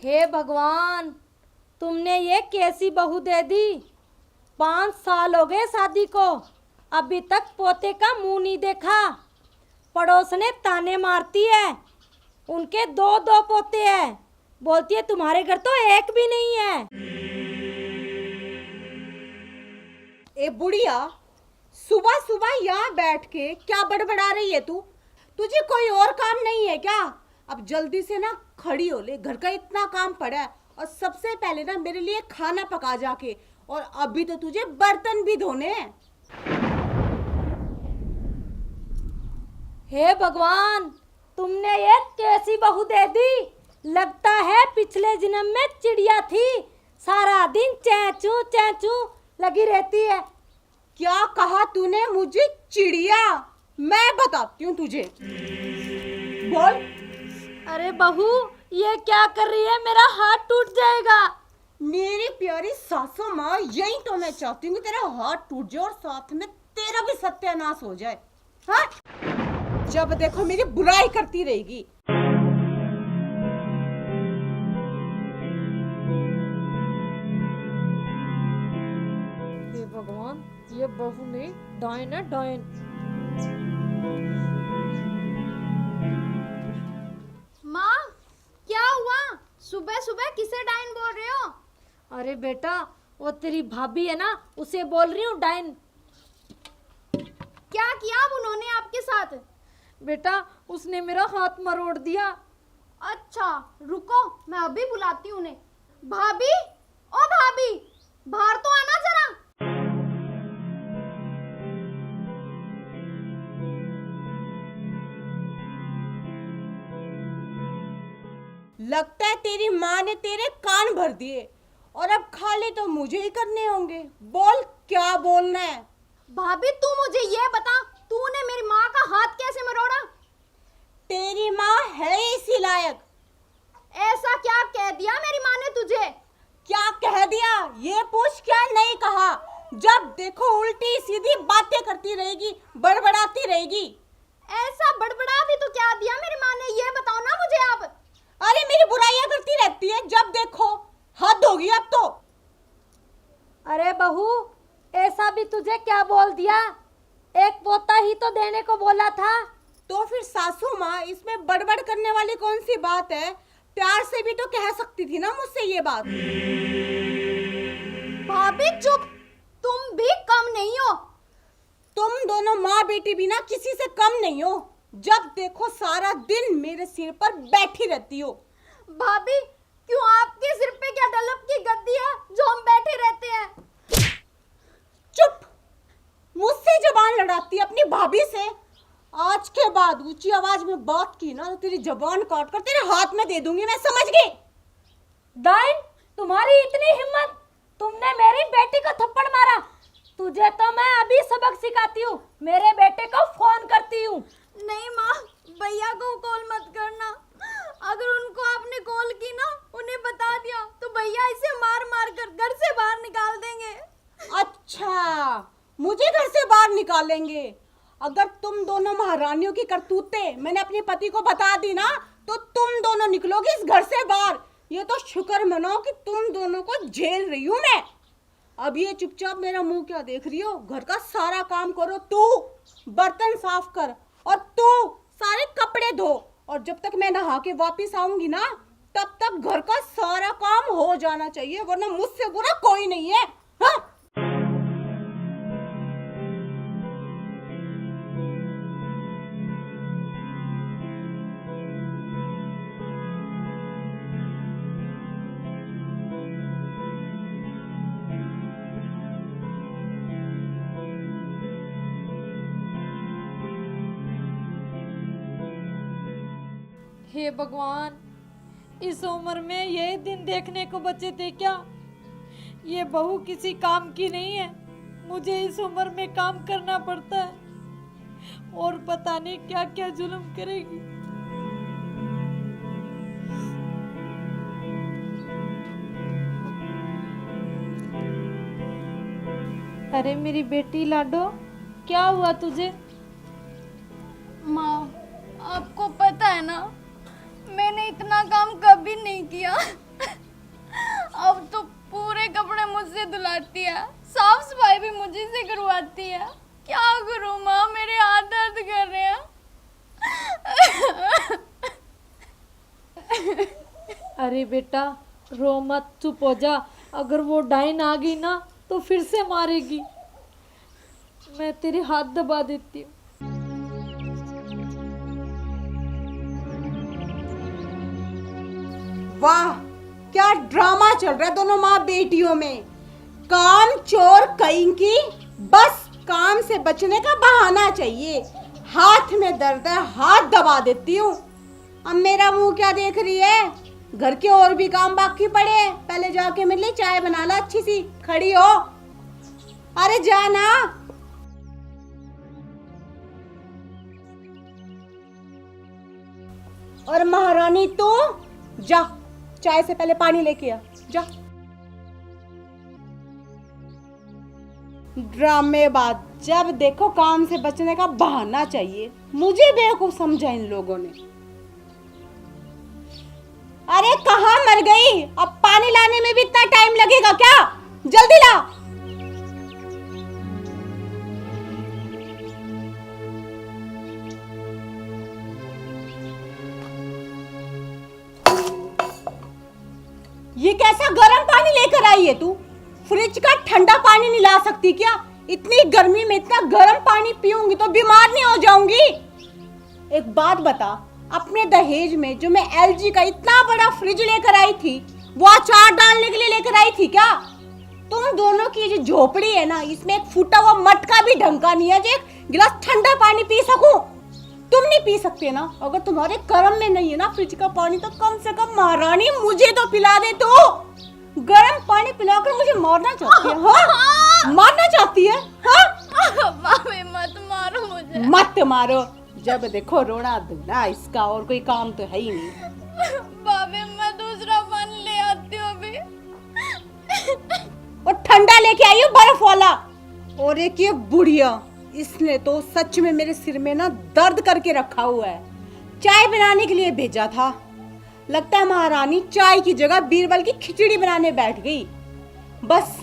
हे भगवान, तुमने ये कैसी बहू दे दी। 5 साल हो गए शादी को, अभी तक पोते का मुंह नहीं देखा। पड़ोसने ताने मारती है, उनके 2-2 पोते हैं। बोलती है तुम्हारे घर तो एक भी नहीं है। ए बुढ़िया, सुबह सुबह यहाँ बैठ के क्या बड़बड़ा रही है तू? तुझे कोई और काम नहीं है क्या? अब जल्दी से ना खड़ी हो ले, घर का इतना काम पड़ा है। और सबसे पहले ना मेरे लिए खाना पका जाके, और अभी तो तुझे बर्तन भी धोने हैं। हे भगवान, तुमने ये कैसी बहू दे दी। लगता है पिछले जन्म में चिड़िया थी, सारा दिन चैंचू लगी रहती है। क्या कहा तूने मुझे? चिड़िया? मैं बताती हूँ तुझे। बोल। अरे बहू, ये क्या कर रही है? मेरा हाथ टूट जाएगा। मेरी प्यारी सासू माँ, यही तो मैं चाहती हूँ कि तेरा हाथ टूट जाए और साथ में तेरा भी सत्यानाश हो जाए। हाँ, जब देखो मेरी बुराई करती रहेगी। हे भगवान, ये बहू नहीं, डायन है डायन। माँ, क्या हुआ? सुबह सुबह किसे डायन बोल रहे हो? अरे बेटा, वो तेरी भाभी है ना, उसे बोल रही हूँ डायन। क्या किया अब उन्होंने आपके साथ? बेटा, उसने मेरा हाथ मरोड़ दिया। अच्छा रुको, मैं अभी बुलाती हूँ उन्हें। भाभी, ओ भाभी, बाहर तो आना जरा। लगता है तेरी माँ ने तेरे कान भर दिए, और अब खाली तो मुझे ही करने होंगे। बोल, क्या बोलना है? भाभी तू मुझे ये बता, तूने मेरी माँ का हाथ कैसे मरोड़ा? तेरी माँ है इसी लायक। ऐसा क्या कह दिया मेरी माँ ने तुझे? क्या कह दिया ये पूछ, क्या नहीं कहा। जब देखो उल्टी सीधी बातें करती रहेगी, बड़बड़ाती रहेगी। ऐसा बड़बड़ा भी तो क्या दिया मेरी माँ ने, ये बताओ ना मुझे आप। अरे मेरी बुराइयां करती रहती है, जब देखो। हद होगी अब तो। अरे बहू, ऐसा भी तुझे क्या बोल दिया? एक पोता ही तो देने को बोला था। तो फिर सासू माँ, इसमें बड़बड़ करने वाली कौन सी बात है? प्यार से भी तो कह सकती थी ना मुझसे ये बात। भाभी चुप, तुम भी कम नहीं हो। तुम दोनों माँ बेटी भी ना किसी से कम नहीं हो। जब देखो सारा दिन मेरे सिर पर बैठी रहती हो। भाभी, क्यों आपके सिर पे क्या डलप की गद्दी है जो हम बैठे रहते हैं? चुप, मुझसे जबान लड़ाती अपनी भाभी से। आज के बाद ऊंची आवाज में बात की ना तो तेरी जबान काट कर तेरे हाथ में दे दूंगी, मैं समझ गई। डायन, तुम्हारी इतनी हिम्मत, तुमने मेरी बेटी को थप्पड़ मारा। तुझे तो मैं अभी सबक सिखाती हूँ, मेरे बेटे को फोन करती हूँ। नहीं माँ, भैया को कॉल मत करना। अगर उनको आपने कॉल की ना, उन्हें बता दिया तो भैया इसे मार मार कर घर से बाहर निकाल देंगे। अच्छा, मुझे घर से बाहर निकालेंगे? अगर तुम दोनों महारानियों की करतूतें मैंने अपने पति को बता दी ना, तो तुम दोनों निकलोगे इस घर से बाहर। ये तो शुक्र मनाओ कि तुम दोनों को झेल रही हूँ मैं। अब ये चुपचाप मेरा मुंह क्या देख रही हो? घर का सारा काम करो, तू बर्तन साफ कर और तू सारे कपड़े धो। और जब तक मैं नहा के वापिस आऊंगी ना, तब तक घर का सारा काम हो जाना चाहिए, वरना मुझसे बुरा कोई नहीं है। हाँ? हे भगवान, इस उम्र में ये दिन देखने को बचे थे क्या? ये बहू किसी काम की नहीं है। मुझे इस उम्र में काम करना पड़ता है और पता नहीं क्या क्या जुल्म करेगी। अरे मेरी बेटी लाडो, क्या हुआ तुझे? माँ, आपको पता है ना, मैंने इतना काम कभी नहीं किया। मुझसे धुलाती है, साफ सफाई भी मुझे से करवाती है। क्या करूं माँ, मेरे हाथ दर्द कर रहे हैं। अरे बेटा रो मत, चुप हो जा। अगर वो डाइन आ गई ना तो फिर से मारेगी। मैं तेरे हाथ दबा देती हूँ। वाह, क्या ड्रामा चल रहा है दोनों माँ बेटियों में। काम चोर कहीं की, बस काम से बचने का बहाना चाहिए। हाथ में दर्द है, हाथ दबा देती हूँ। अब मेरा मुंह क्या देख रही है? घर के और भी काम बाकी पड़े हैं। पहले जाके मेरे लिए चाय बना ला, अच्छी सी खड़ी हो। अरे जाना। और महारानी तो जा, चाय से पहले पानी लेके आ, जा। ड्रामेबाज, जब देखो काम से बचने का बहाना चाहिए। मुझे बेवकूफ समझा इन लोगों ने। अरे कहाँ मर गई? अब पानी लाने में भी इतना टाइम लगेगा क्या? जल्दी ला। ये कैसा गर्म पानी लेकर आई है तू? फ्रिज का ठंडा पानी नहीं ला सकती क्या? इतनी गर्मी में इतना गर्म पानी पीऊंगी तो बीमार नहीं हो जाऊंगी? एक बात बता, अपने दहेज में जो मैं एलजी का इतना बड़ा फ्रिज लेकर आई थी, वो अचार डालने के लिए लेकर आई थी क्या? तुम दोनों की जो झोपड़ी है ना, इसमें एक फूटा हुआ मटका भी ढंग का नहीं है जो एक गिलास ठंडा पानी पी सकूं। तुम नहीं पी सकते ना? अगर तुम्हारे कर्म में नहीं है ना फ्रिज का पानी, तो कम से कम महारानी मुझे तो पिला दे। तो गर्म पानी पिलाकर मुझे मारना चाहती है? हाँ? मारना चाहती है? हाँ? भाभी मत मारो मुझे। मत मारो, जब देखो रोना धोना इसका, और कोई काम तो है ही नहीं। भाभी मैं दूसरा पानी ले आती हूँ अभी। और ठंडा लेके आई हो, बर्फ वाला। और एक ये बुढ़िया, इसने तो सच में मेरे सिर में ना दर्द करके रखा हुआ है। चाय बनाने के लिए भेजा था, लगता है महारानी चाय की जगह बीरबल की खिचड़ी बनाने बैठ गई। बस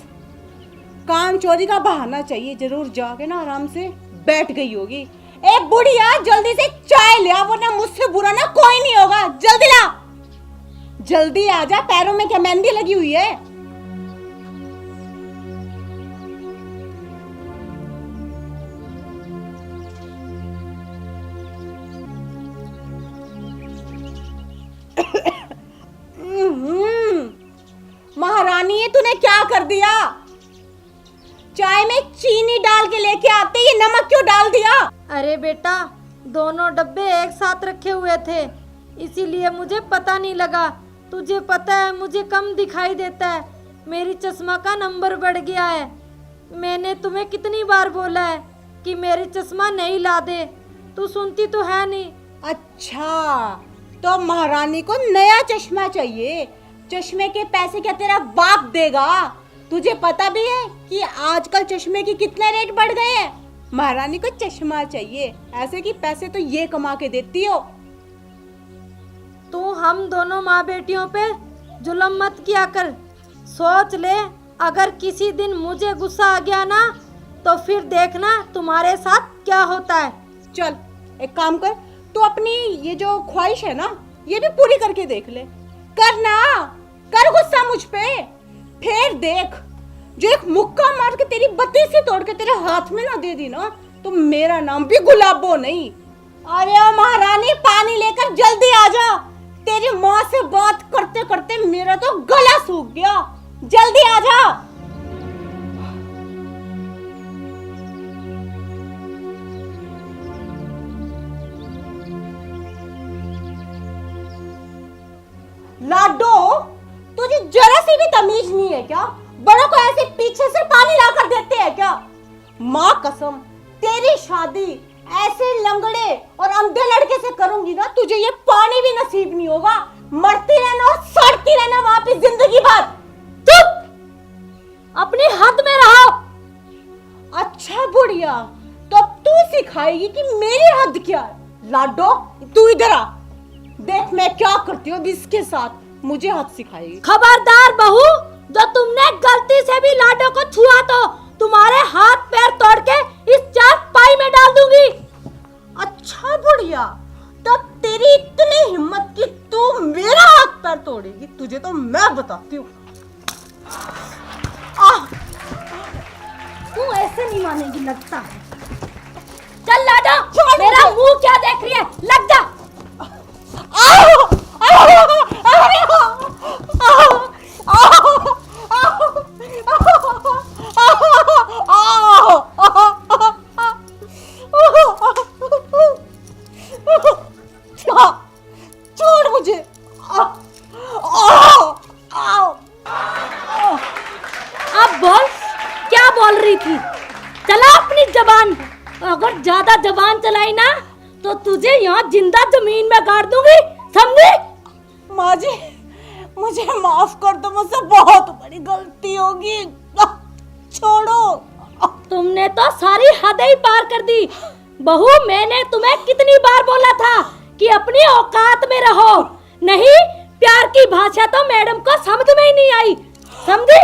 काम चोरी का बहाना चाहिए, जरूर जाके ना आराम से बैठ गई होगी। ए बुढ़िया, जल्दी से चाय ले आ, वरना मुझसे बुरा ना कोई नहीं होगा। जल्दी ला, जल्दी आ जा। पैरों में क्या मेहंदी लगी हुई है? महारानी, ये तूने क्या कर दिया? चाय में चीनी डाल के लेके आते, ये नमक क्यों डाल दिया? अरे बेटा, दोनों डब्बे एक साथ रखे हुए थे, इसीलिए मुझे पता नहीं लगा। तुझे पता है मुझे कम दिखाई देता है, मेरी चश्मा का नंबर बढ़ गया है। मैंने तुम्हें कितनी बार बोला है कि मेरी चश्मा नहीं ला दे, तू सुनती तो है नहीं। अच्छा, तो महारानी को नया चश्मा चाहिए। चश्मे के पैसे क्या तेरा बाप देगा? तुझे पता भी है कि आजकल चश्मे के कितने रेट बढ़ गए हैं। महारानी को चश्मा चाहिए, ऐसे कि पैसे तो ये कमा के देती हो। तू हम दोनों माँ बेटियों पे जुल्म मत किया कर। सोच ले, अगर किसी दिन मुझे गुस्सा आ गया ना, तो फिर देखना तुम्हारे साथ क्या होता है। चल एक काम कर, तू अपनी ये जो ख्वाहिश है ना, ये भी पूरी करके देख ले। करना, कर गुस्सा मुझ पे, फिर देख, जो एक मुक्का मार के तेरी बत्ती से तोड़ के तेरे हाथ में ना दे दी ना, तो मेरा नाम भी गुलाबो नहीं। अरे ओ महारानी, पानी लेकर जल्दी आ जा। तेरी माँ से बात करते करते मेरा तो गला सूख गया। जल्दी आ जा। लाडो, तुझे जरा सी भी तमीज नहीं है क्या? बड़ों को ऐसे पीछे से पानी लाकर देते हैं क्या? माँ कसम, तेरी शादी ऐसे लंगड़े और अंधे लड़के से करूंगी ना, तुझे ये पानी भी नसीब नहीं होगा। मरती रहना और सड़ती रहना वापिस जिंदगी भर। चुप, अपनी हद में रहो। अच्छा बुढ़िया, तो अब तू सिखाएगी कि मेरी हद क्या है। लाडो, तू इधर आ, देख मैं क्या करती हूँ इसके साथ। मुझे हद सिखाएगी। खबरदार बहू, जो तुमने गलती से भी लाडो को छुआ तो तुम्हारे हाथ पैर तोड़ के इस चार पाई में डाल दूंगी। अच्छा बुढ़िया, तब तेरी इतनी हिम्मत कि तू मेरा हाथ पैर तोड़ेगी, तुझे तो मैं बताती हूँ। तू ऐसे नहीं मानेगी लगता है। चल लाडो, मेरा मुंह क्या देख रही है, लग जा। छोड़ मुझे। अब बोल, क्या बोल रही थी? चला अपनी जबान। अगर ज्यादा जबान चलाई ना तो तुझे यहाँ जिंदा जमीन में गाड़ दूंगी, समझी? माँ जी, मुझे माफ कर दो, मुझसे बहुत बड़ी गलती होगी। छोड़ो। तुमने तो सारी हदें ही पार कर दी। बहू, मैंने तुम्हें कितनी बार बोला था कि अपनी औकात में रहो। नहीं, प्यार की भाषा तो मैडम को समझ में ही नहीं आई, समझी?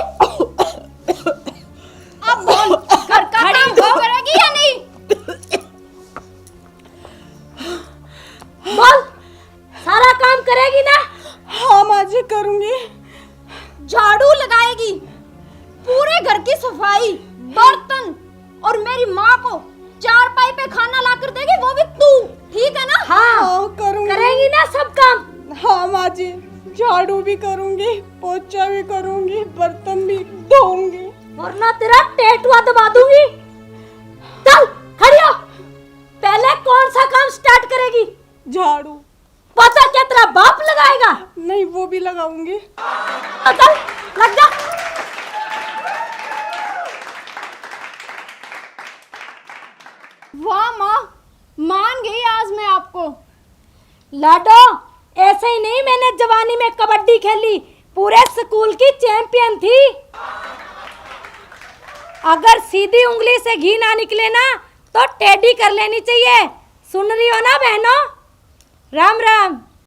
अब बोल, घर का काम वो करेगी या नहीं? बोल, सारा काम करेगी ना? हाँ माँ जी, करूंगी। झाड़ू लगाएगी, पूरे घर की सफाई, बर्तन, और मेरी माँ को चारपाई पे खाना लाकर देगी, वो भी तू, ठीक है ना? हाँ, करूंगी। करेगी ना सब काम? हाँ माँ जी, झाड़ू भी करूंगी, पोछा भी करूंगी, बर्तन भी धोऊंगी, वरना तेरा टेटुआ दबा दूंगी। चल खड़ी हो। पहले कौन सा काम स्टार्ट करेगी? झाड़ू। पोछा क्या तेरा बाप लगाएगा? नहीं, वो भी लगाऊंगी। तो चल, लग जा। वाह माँ, मान गई आज मैं आपको। लाडो, ऐसे ही नहीं, मैंने जवानी में कबड्डी खेली, पूरे स्कूल की चैंपियन थी। अगर सीधी उंगली से घी ना निकले ना तो टेढ़ी कर लेनी चाहिए। सुन रही हो ना बहनों? राम राम।